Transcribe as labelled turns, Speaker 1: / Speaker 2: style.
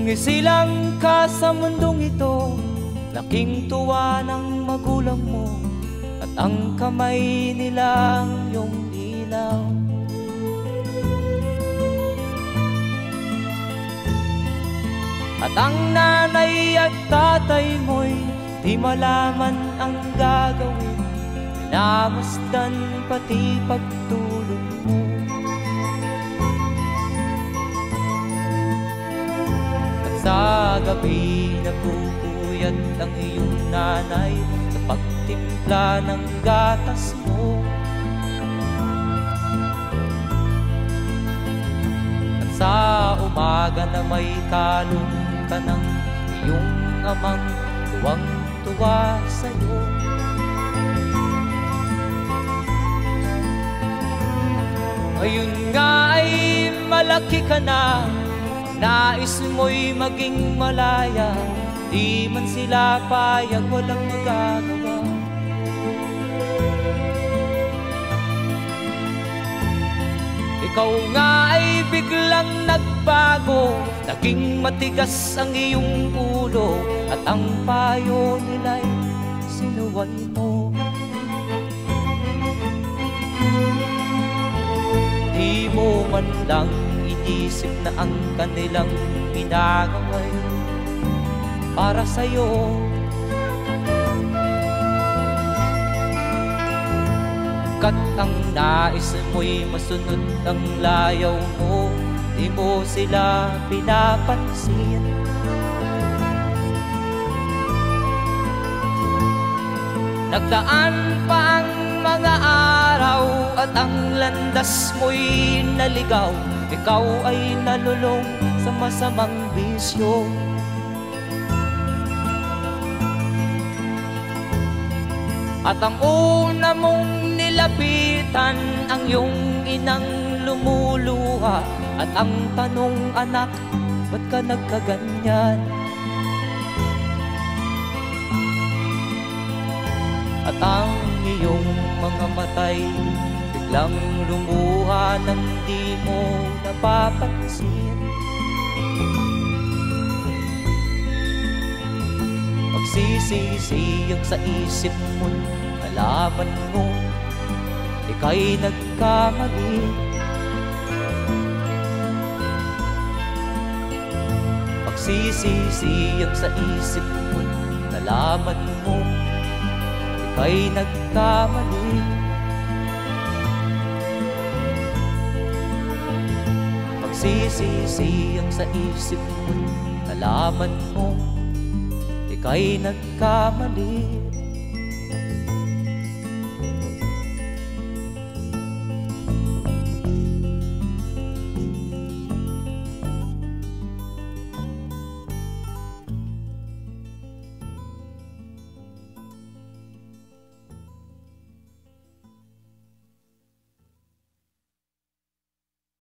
Speaker 1: isilang ka sa mundong ito, laking tuwa ng magulang mo, at ang kamay nila ang iyong ilaw. At ang nanay at tatay mo'y di malaman ang gagawin, pinamasdan pati pagtulog mo. At sa gabi nagpupuyat ang iyong nanay sa pagtimpla ng gatas mo. At sa umaga na may kalong ka ng iyong amang tuwang-tuwa sa'yo. Ngayon nga ay malaki ka na, nais mo'y maging malaya, di man sila payag, walang magagawa. Ikaw nga ay biglang nagbago, naging matigas ang iyong ulo, at ang payo nila'y sinuway mo. Di mo man lang inisip na ang kanilang ginagawa'y para sa'yo. Kat ang nais mo'y masunod ang layaw mo, di mo sila pinapansin. Nagdaan pa ang mga araw at ang landas mo'y naligaw, ikaw ay nalulong sa masamang bisyo. At ang una mong nilapitan ang iyong inang lumuluha, at ang tanong, anak, ba't ka nagkaganyan? At ang iyong mga matay biglang lumuha nang di mo napapansin. Magsisisiyag sa isip mo, nalaman mo ika'y nagkamali. Magsisisiyag sa isip mo, nalaman mo ika'y nagkamali. Magsisisiyag sa isip mo, nalaman mo ika'y nagkamali.